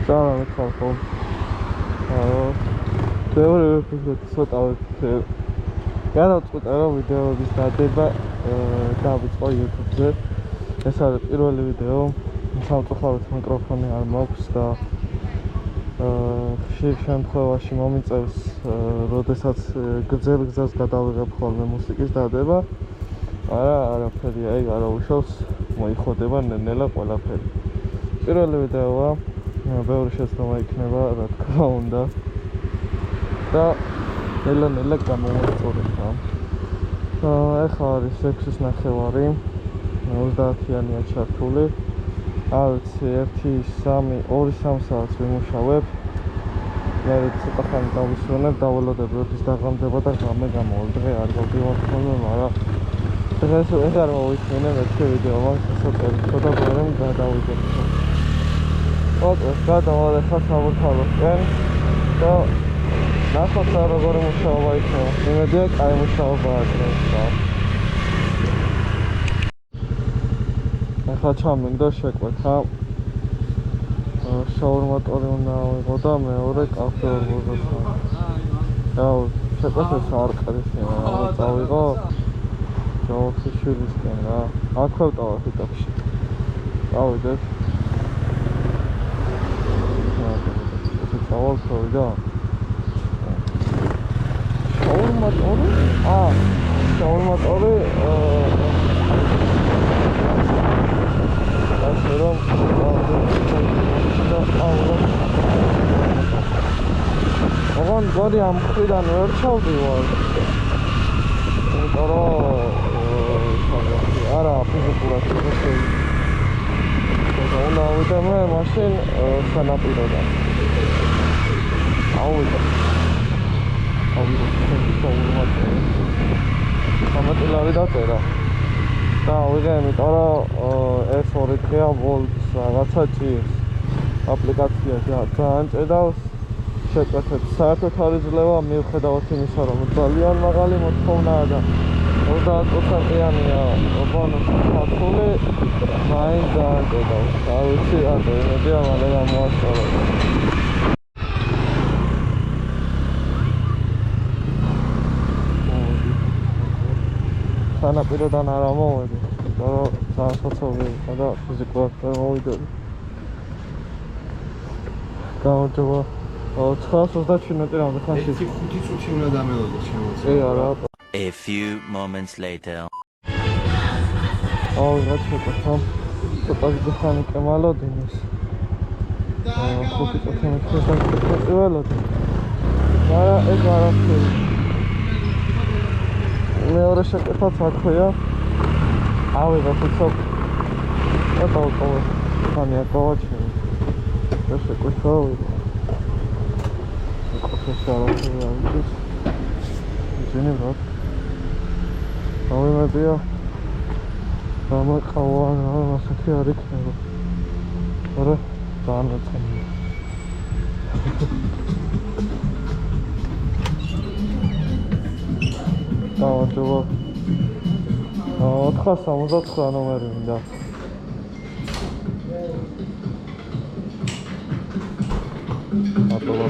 Sana mikrofon. Teoreetულად ცოტავით გადავწყვიტე რომ ვიდეოების დადება დავიწყო YouTube-ზე. ეს არის პირველი ვიდეო. სამწუხაროდ მიკროფონი არ მაქვს და ხშირ შემთხვევაში მომიწევს, როდესაც გრძელ გზას გადავიღებ ხოლმე მუსიკის დადება. არაფერი აი არ უშავს, მოიხოდება ნელ-ნელა ყველაფერი. პირველი ვიდეოა, ბევრი შეცდომა იქნება, რა თქმა უნდა. და ნელა-ნელა გამოვაწურებ. ეხლა არის 6-ის ნახევარი, 30-იანია ჩართული. არ ვიცი, 1-3 საათს ვიმუშავებ. მე ცოტა ხანი დავისვენებ, დაველოდებ როდის დაღამდება და გამე გამოვალ. დღე არ გავდივარ ხოლმე, მაგრამ დღეს ეს არ მოვისმენე მეთქე ვიდეო მაქვს ცოტა პრობლემ გადავიდეთ. გადავალ ახლა სამურთალოსკენ და ნახოთ როგორი მუშაობა იქნება. იმედია კაი მუშაობაა დღეს. ახლა ჩამინდა შეკვეთა. შაურმატორი უნდა ავიღო და მეორე კაფე ორგოზა. შეკვეთას არ ყრისია, წავიღო ჯავახიშვილისკენ რა. აქვე ვტავა ხიტახში. წავიდეთ. წავალ და შაურმატორი? შაურმატორი ასე რომ ოღონდ გოდი ამ მხრიდან ვერ ჩავდივარ. იმიტომ რომ არა ფიზიკურად ისე უნდა ავიდე მე მაშინ სანაპიროდან. ავიდე შაურმატორი. სამატილავი დაწერა. და ავიღე, იმიტომ რომ ეს 2 დღეა Volt-ს რაღაცა ჭირს. აპლიკაცია ძალიან ჭედავს. შეკვეთეთ, საერთოდ არ იძლევა, მიუხედავად იმისა, რომ ძალიან მაღალი მოთხოვნაა და 30%-იანია ბონუსი ქართული, მაინც ძალიან ჭედავს. არ ვიცი, რატო, იმედია მალე გამოასწავლო. სანაპიროდან არ ამოვედი, იმიტომ რომ ძალიან სოციალური იყო და ფიზიკურად ვერ მოვიდოდი. გამარჯობა. 9:30 მინუტი რამდენი ხანში? 5 წუთი უნდა დამელოდო შემოწე. არა. A few moments later. რა შეკვეთა. ცოტა ხანი კემალოდინის. 5 წუთი მეტყვი ველოდი. მაგრამ ეს არაფერი. მეორე შეკვეთაც აქვეა. ავიღოთ უცებ. დავყოვე. ხანი აკოვაჩინე. ეს შეკვეთა ავიღო. პროფესიონალი არის. ისინი რა. ავიმედია. დამაყავა რა ასეთი არ იქნება. არა, ძალიან მეწენია. გამარჯობა. 469 ნომერი მინდა. ატოვა.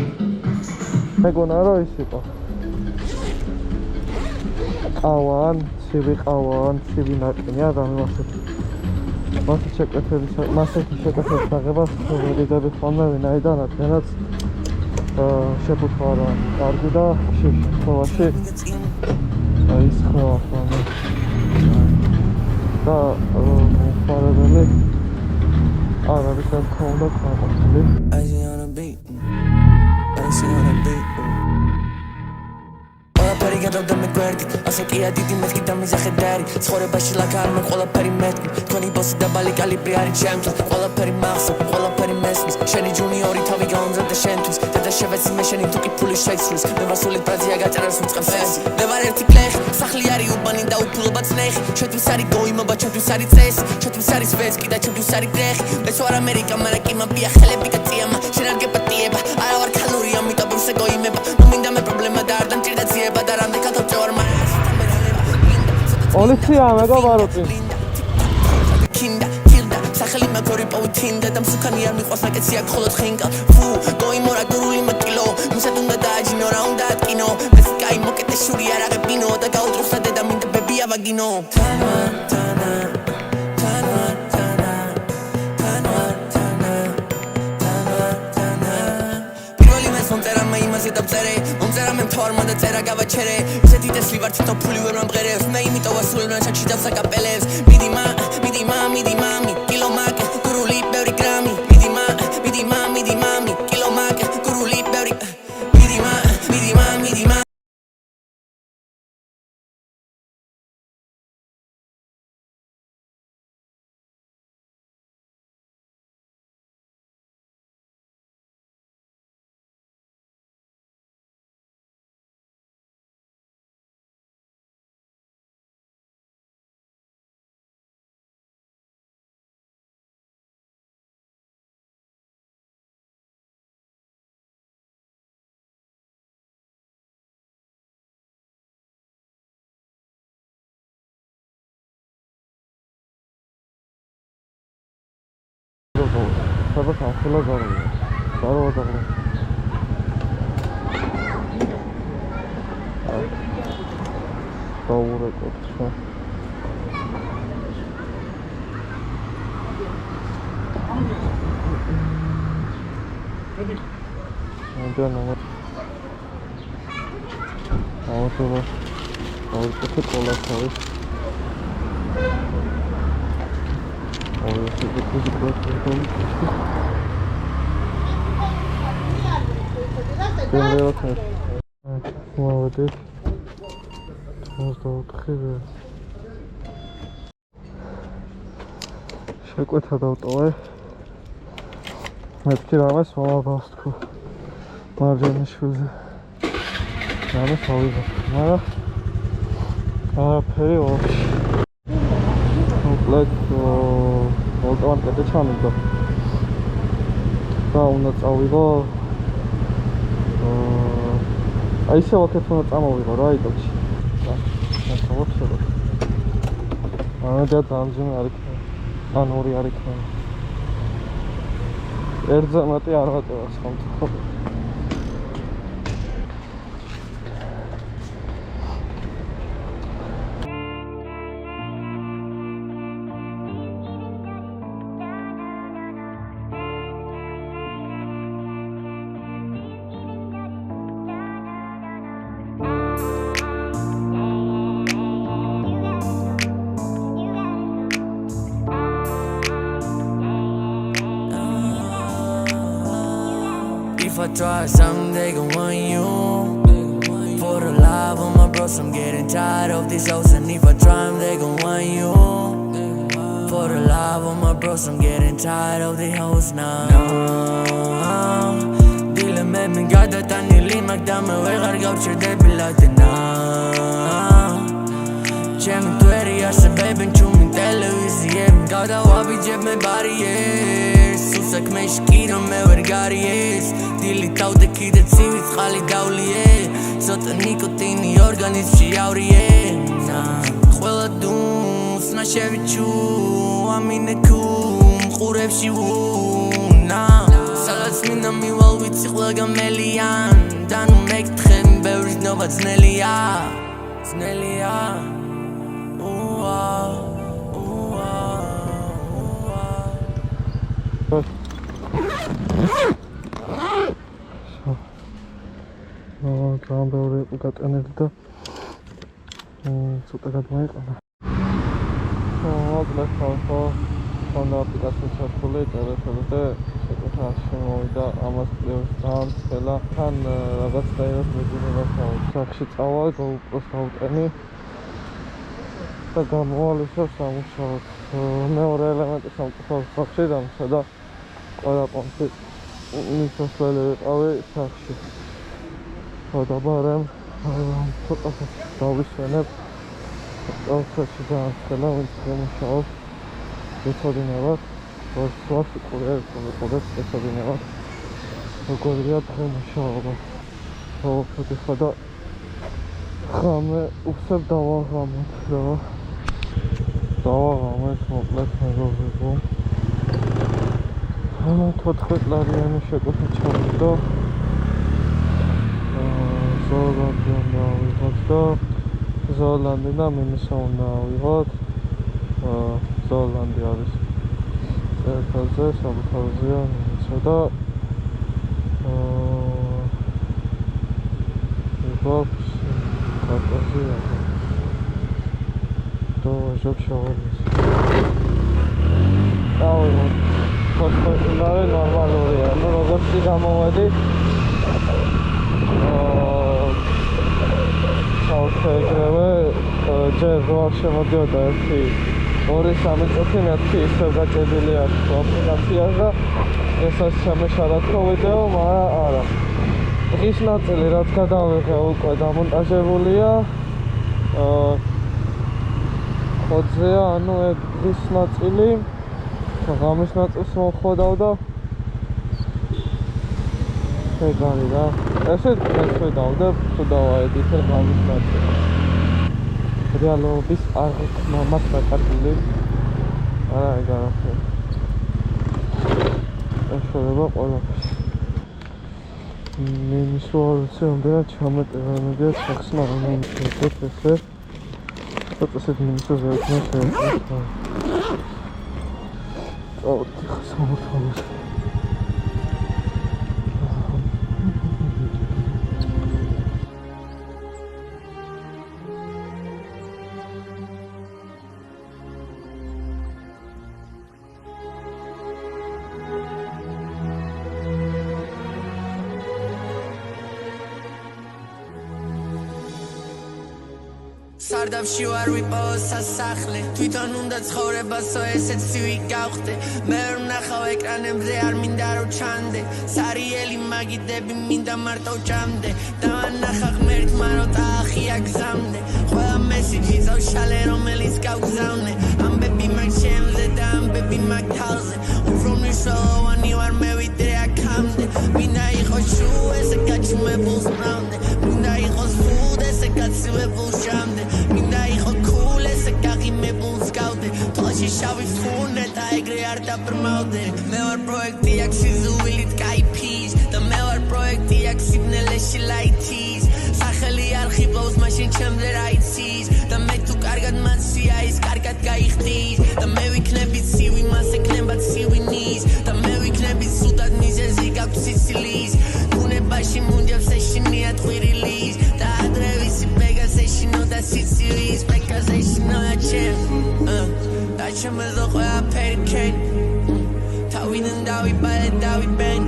მეგონა რა ის იყო? ყავან, ცივი ნაკინია და მასეთი. მასეთი შეკვეთების აღებას ვიდები ხოლმე ვინაიდან რადგანაც შეფუთვარა კარგი და შემთხვევაში ის ხდება ხოლმე. და მოხარებელი არ არის თქო უნდა გაყვანილი. გადავდა მე გვერდით, ასე კი ადიდი მეთქი და მიზახედარი ცხოვრებაში ლაკა არ მე ყველაფერი მეთქი თქვენი ბოსი და ბალი კალიბრი არის ჩემთვის ყველაფერი მახსოვ, ყველაფერი მესმის შენი ჯუნიორი თავი გაუმზადდა შენთვის დედა შევეცი მე შენი თუკი ფული შეიცვლის მე ვარ სულით ბრაზია გაწერას უწყებს ეს მე ვარ ერთი ფლეხი სახლი არის უბანი და უფულობაც ნეხი ჩვენთვის არის გოიმობა ჩვენთვის არის წესი ჩვენთვის არის ვესკი და ჩვენთვის არის გრეხი მეც ვარ ამერიკა მაგრამ კი მაპია ხელები კაციამა შენ არ გეპატიება არა ვარ ქალური ამიტომ ვსე გოიმება მომინდა მე პრობლემა და არ დამჭირდა ძიება და რამდენ კათობჭე ვარ პოლიცია მეგობარო წინ kinda, tilda, სახელი მაგორი პოვთინდა და მსუქანი არ მიყვარს ნაკეცი აქ ხოლოდ ხინკალ ფუ გოიმორა გურული მაკილო მისად უნდა დააჯინო რა უნდა ატკინო მეც კაი მოკეტე შური არ აღებინო და გაუძროხსა დედა მინდა ბები ავაგინო მომწერა მე მთვარმა და წერა გავაჩერე ისეთი ტესლი ვარ თვითონ ფული ვერ მომღერებს მე იმიტომ ვასრულებ ჩაჩი და საკაპელებს მიდი მამი კილო მაკ გურული ბევრი გრამი მიდი მამი კილო მაკ გურული ბევრი მიდი მამი სადაც ახლა გაროა დაურეკოთ შენ მოდანო ავტო კოლასავი молодец. შეკვეთა დავტოვე. მეთქი რამეს მომაბავს თქო. მარჯანიშვილზე. რამეს ავიღებ. მაგრამ არაფერი ვაფშე. მოკლედ მოლტოვან კეთე ჩამიგდა. და უნდა წავიღო აი ისე ვაკეთ უნდა წამოვიღო რა იტოქში. და ხავშე რა. და დამძიმე არ იქნება. ან ორი არ იქნება. ერთზე მათი არ ვატოვა ხო. If I try something, they gon' want you. For the love of my bros, I'm getting tired of these hoes. And if I try them, they gon' want you. For the love of my bros, I'm getting tired of the hoes now. Dile me gada tani limak dame vegar gaucher de bilatina. Chem tueri arse beben chumin televiziem. Gada wabi jeb me barriers. Susak me shkiro me vergaries. Dili taude kide civit khali davlie. Sota nikotini organismshi avrie. Khwela duns nashevichu aminekum khurevshi una. Salats mina mival vitsi khwela gamelian. Danu mektkhem bevri nova znelia. Znelia. Там ბევრი გატანილი და ცოტა გადმოიყანა. მოკლედ ხო ხონდა აპლიკაციის ჩართული ტელეფონზე შეკეთა შემოვიდა ამას პლუს დამცელა თან რაღაც დაეროს მეძინება სახში წავალ GoPro-ს გავტენი და გამოვალიშო სამუშაოდ მეორე ელემენტი სამწუხაროდ სახში დამცა და ყველა პონტი მისასვლელი ვიყავი სახში და ბარემ ცოტა დავისვენებ დავცეში დამცელა ვინც შემუშაობს ეცოდინებათ ვარსვას კურიერ ეცოდინებათ როგორია შემუშაობა ხო და ხამე უხსებ დავაღამოთ და დავაღამეთ მოკლედ მეგობრებო 14 შეკუთი ჩავიდო. ზოლანდიდან დავიღოთ და ზოლანდიდან მინისონა დავიღოთ. ზოლანდი არის წერტილზე, საბუთალზეა მინისო და ვიღობს კარტოზეა. და ვაჟობ შავარდეს. დავიღოთ. ფოტოები ნორმალურია, ну როგორც გამოვედი ჩავშეგრევე ჯერ რო შემოდიოდა 1-2-3 წუთი მეთქი ისევ გაჭედილი აქვს აპლიკაციას და ესაც შემეშარაქო ვიდეო, მაგრამ არა დღის ნაწილი რაც გადავიღე უკვე დამონტაჟებულია ხოძეა, ანუ ეგ დღის ნაწილი ღამის ნაწილს მოხვდავ და ეგ არის რა. ესეთ მეხვდავ და თუ დავაედიტე ღამის ნაწილს. რეალობის არ გქნა მას დაკარგული. არა ეგ არაფერი. ეშოება ყველაფერს. მინისო არც ამდენად ჩამეტება, მედიაც ახსნა რომ მიდეთ ესე. წესით მინისოზე იქნა შეეძლო. ოთი სამოთალოს. სარდაფში ვარ ვიპოვო სასახლე თვითონ უნდა ცხოვრებასო ესეც ცივი გავხდე მე ვერ ვნახავ ეკრანებზე არ მინდა რომ ჩანდე სარიელი მაგიდები მინდა მარტო ჭამდე დავანახა ღმერთმა რომ დაახია გზამდე ყველა მესიჯი წავშალე რომელიც გავგზავნე ამბები მაგ ჩემზე და ამბები მაგ თავზე უფრო მნიშვნელოვანი ვარ მე ვიდრე აქამდე მინდა იყოს შუ ესე გაჩუმებულს ბრამდე მინდა იყოს ფუდ ესე გაცივებულს ჭამდე მინდა იყო cool ესე გაღიმებულს გავდე თვალში შავი ფუნე და ეგრე არ დაბრმავდე მე ვარ პროექტი აქ სიზუილით კაიფის და მე ვარ პროექტი აქ სიბნელეში ლაითის სახელი არ ხიბლავს მაშინ ჩემზე რა იცის და მე თუ კარგად მაცია ის კარგად გაიხდის და მე ვიქნები ცივი მას ეკნება ცივინის და მე ვიქნები სუდად მიზეზი გაქვს სიცილის ბუნებაში მუნჯებს ეშინია ტყვირილის და ადრე ვისი ბეგას ეშინო და სიცილის ბეგას ეშინო და ჩემ და ჩემზე ყველაფერი კენ თავიდან დავიბალე დავიბენ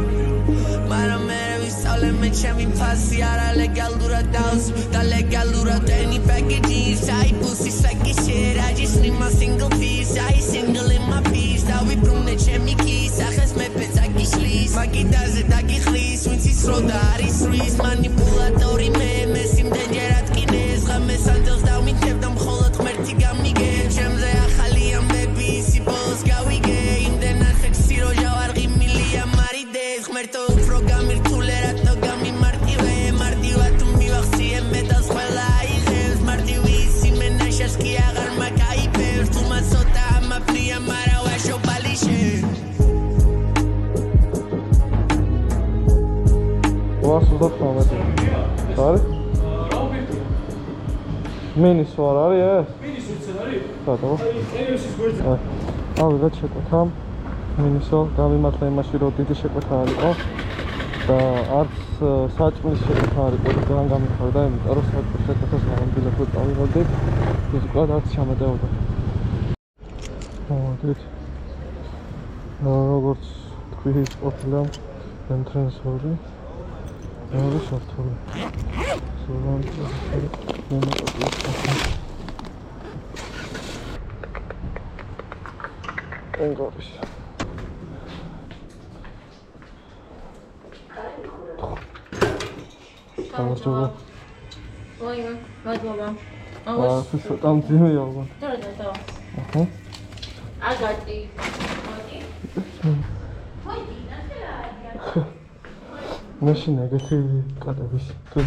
მაგრამ მე ვისწავლე მე ჩემი ფასი არა ლეგალურად დავს და ლეგალურად any packages I pussy like shit I just need my single piece I single in my piece და ვიბრუნე ჩემი კის ახეს მე პეცა გიშლის მაგიდაზე დაგიხრის ვინც ის რო და არის რის მანიპულატორი მე სიმდენჯერად კიდეს ღამეს ანძელს დავმინთებ და მხოლოდ ღმერთი გამიგე ჩემზე ახალი ამბები ისი ბოლოს გავიგე იმდენად სექსი რო ჟავარღი მილია მარიდეს ღმერთო უფრო გამირთულე რატო გამიმარტივე მარტივად თუ მივახციე მეტალს ყველა აიღებს მარტივი ისი მენაშას კი აღარ მაგაიფებს თუ მასოთა ამაფრია მარა ვაშო ბალიში ვასულა ხომეთი არის? მინისო არ არის ეს? მინისო ცენ არის? ბატონო. ეს გვერდზე. ავიღეთ შეკვეთა. მინისო გამიმართლა იმაში რომ დიდი შეკვეთა არისო და არც საჭმლის შეკვეთა არ იყო ძალიან გამიხარდა იმიტომ რომ საჭმლის შეკვეთას გამომდილებოდ წავიღებდი ის უკვე არც ჩამედეოდა მოდით როგორც თქვი ის ყოფილა ენტრენსორი მეორე სართული ენგორის გამარჯობა. ოი, მადლობა. ეს там ძიმეა ალბათ. და. აჰა. აგატი. მოდი. მოდი, ნახე. მაშინ ეგეთი კადების თუ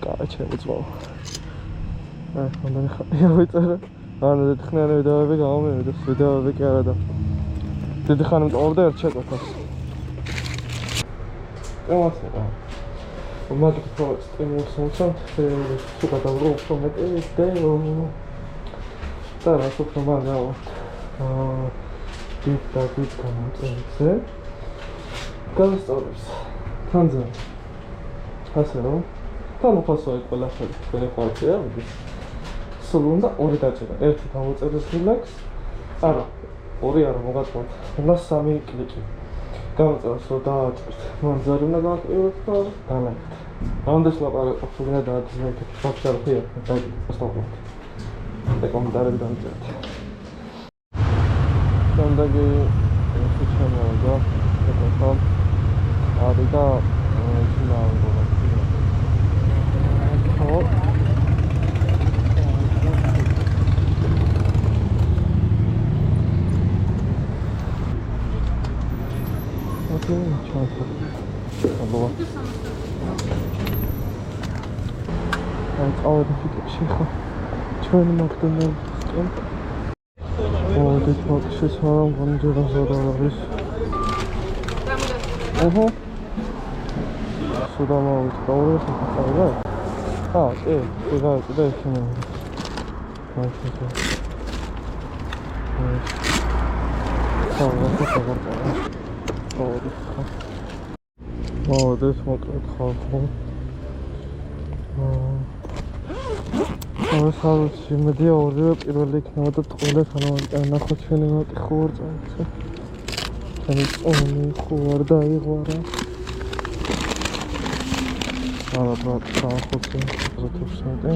კაი ჩემი ძმა. ხონდა ხა ვიწერე. ანუ დიდხნიანი ვიდეოები გამომივიდეს, ვიდეოები კი არა და დიდი ხანი მტოვებდა ერთ შეკვეთას. Ემოცია. მაგით პროექტს იმუშავებთ, თუ გადავრო უფრო მეტი ვიდეო. და რაც უფრო მაგაო. დიდ გამომწერზე. გასწავლებს. თანზე. ასე რომ თან უფასოა ყველაფერი თქვენი ყვარჩია, სულ უნდა ორი დაჭერა. ერთი გამოწერეს რილაქს. არა, ორი არა მოგაწყვეტ. უნდა 3 კლიკი. გამოწეროს რომ დააჭერთ. მონზარი უნდა გავაკეთოთ და დალაიქეთ. რამდენს ლაპარაკობთ უნდა დააჭერეთ. ფაქტორი ხია, დაიწყოთ. და კომენტარები დამწერეთ. Sondagi შეჩემოდა ეკოხა არის და ისინააღო Okay, ciao. Allora. All the fikirში ხო. ჩვენი მაკდონალდსკენ. this box is around $100. Sudama with powers and powder. Okay, we got this. Oh, this one got home. სალოცი მედი ორივე პირველი იქნება და ტყუილე თანავარდიან ნახოთ ჩვენი მოკი ხوار წაიცა ჩვენი წონი ხوار დაიღვარა არა ბრატ ხოთი ზოთურსატე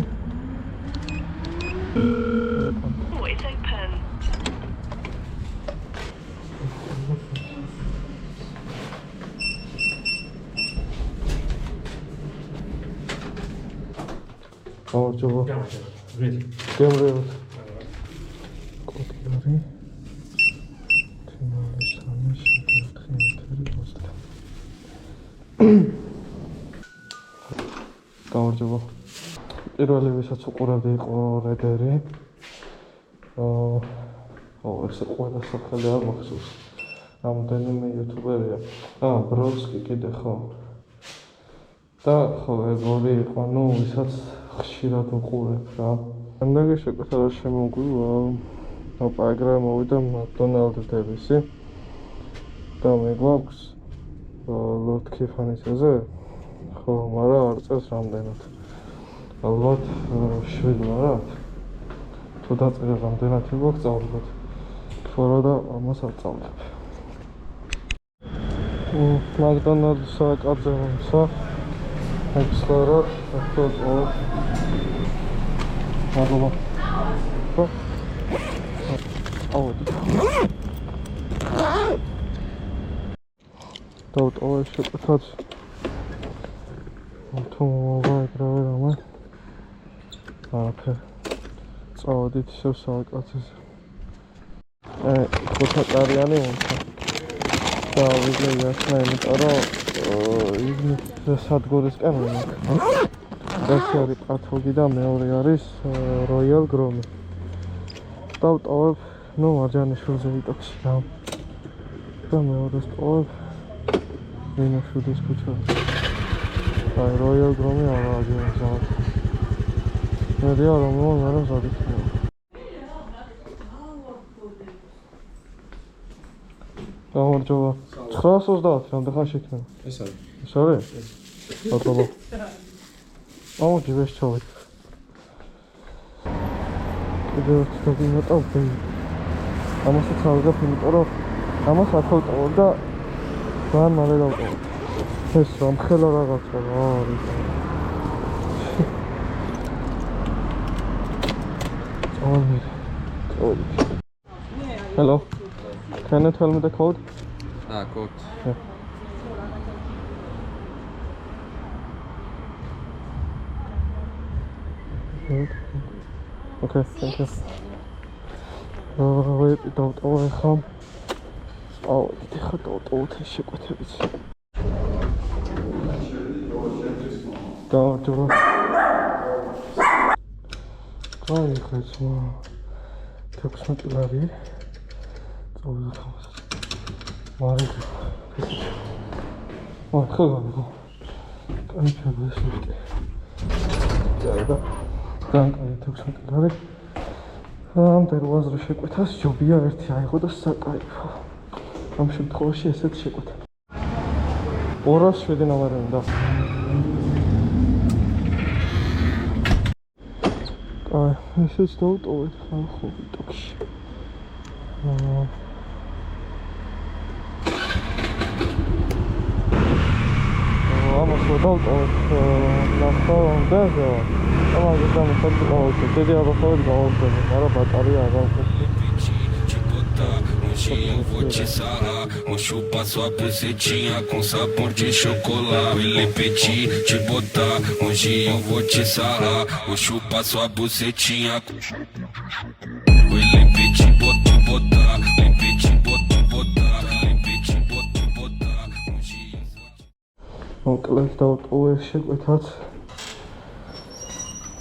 It's open. Orçovo. Ready. Gemre. Kokiari. Timali sami shikatri hosta. Orçovo. პირველი ვისაც უყურებდი იყო რედერი. ეს ყველა სახელი არ მახსოვს. რამდენიმე იუთუბერია. ბროვსკი კიდე ხო. და ხო ეგ ორი იყო, ნუ ვისაც ხშირად უყურებ რა. ამდენი შეკვეთა რა შემოგვივა. ოპაგრა მოვიდა მაკდონალდ დევისი. და მე გვაქვს ლორდ ქიფანისაზე. ხო, მაგრამ არ წევს რამდენად. ალბათ 7 რა. თუ დაწერა რამდენად გვაქვს წავლობთ. ხო და ამას არ წავლებ. მაკდონალდ საკაძემსა Excellent. That's all. Bravo. Oh. Don't always shoot the touch. Too right there, okay. So did so sorry. What's that Ariane? So we can just name it. სადგურის კანონი. ერთი არის პათოგი და მეორე არის როიალ გრომი. დავტოვებ, ნუ მარჯანიშვილზე ვიტოქსი და მეორეს ტოვებ ვინოშუდის ქუჩა. აი როიალ გრომი არა აგიაზავ. მედია რომ არა ზადიქნა. გამარჯობა. 930 რამდენი ხანში იქნება? ეს არის. ეს არის? აბა. აუ ჯიბეს ჩავით. კიდევ ცოტა მოტავდი. ამასაც ავიღებ, იმიტომ რომ ამას არ ხავტავ და ძალიან მალე დავტოვებ. ეს რომ ხელა რაღაცა არის. Hello. Can you tell me the code? Code. Yeah. Okay, thank you. Wait, without all I come. Oh, I had all the shit with it. Don't do it. Go, you guys. 16 ლარი. წავიდეთ ამას. მარიგა. ხო გავიგო. კანჩება ეს ვიტი. და განკაი 16 ლარი. ამ დერვაზრე შეკვეთას ჯობია ერთი აიღო და საკაიფო. ამ შემთხვევაში ესეც შეკვეთა. 207 ნომერი უნდა. აი, ესეც დავტოვეთ ხო ვიტოქში. ამას დავტოვეთ ნახო და ამაზე გამოსადი გავაკეთე. დიდი აბახავით გავაკეთე, მაგრამ ბატარეა არ გავაკეთე. Hoje eu vou te sarrar, vou chupar sua bucetinha com sabor de chocolate. Ele pedi te botar, hoje eu vou te sarrar, vou chupar sua bucetinha com sabor de chocolate. Ele pedi botar, ele pedi botar, ele pedi botar, hoje eu vou te. მოკლედ დავტოვე შეკვეთაც.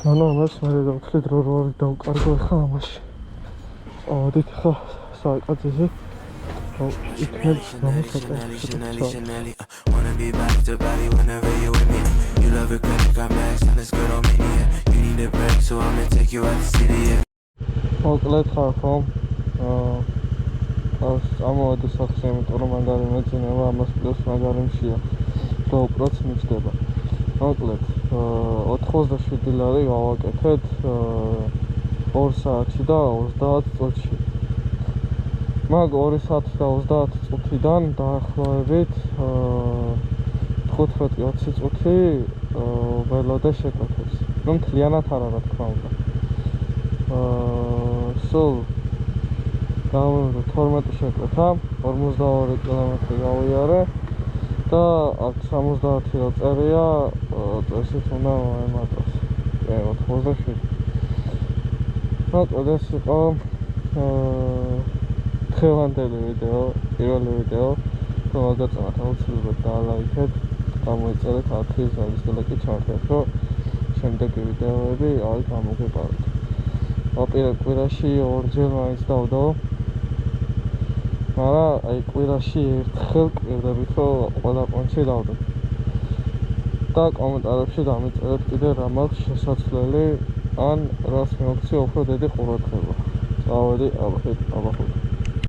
ამას მე დავთვლით რო დავკარგო ხა ამაში. ავდით ხა საკაცზე. იქნებ Chanel, wanna be back to body whenever you with me. You love it when it got max and it's good on me. You need a break, so I'ma take you out the city. მოკლედ ხა ხო? ამოვადი სახში, იმიტომ რომ მაგარი მეძინება, ამას პლუს მაგარი მშია. და უბრალოდ მიჩდება. მოკლედ 87 ლარი გავაკეთეთ 2 საათში და 30 წუთში. მაგ 2 საათი და 30 წუთიდან დაახლოებით 15-20 წუთი ველოდე შეკვეთებს. ნუ მთლიანად არა რა თქმა უნდა. სულ გამოვიდა 12 შეკვეთა, 42 კილომეტრი გავიარე და 70 რო წერია, წესით უნდა ემატოს. 87. მოკლედ ეს იყო დღევანდელი ვიდეო, პირველი ვიდეო, რომელგაცემათ აუცილებლად დაალაიქეთ, გამოიწერეთ არქივის ზოლის და ჩართეთ, რომ შემდეგი ვიდეოები აი გამოგეყაროთ. ოპერა კვირაში ორჯერ მაინც დავდო. მაგრამ აი კვირაში ერთხელ კვირდებით, რომ ყველა კონჩი დავდო. და კომენტარებში დამიწერეთ კიდე რა მაქვს შესაძლებელი, ან რას მეოქცია უფრო დიდი ყურადღება. წავედი აბახით.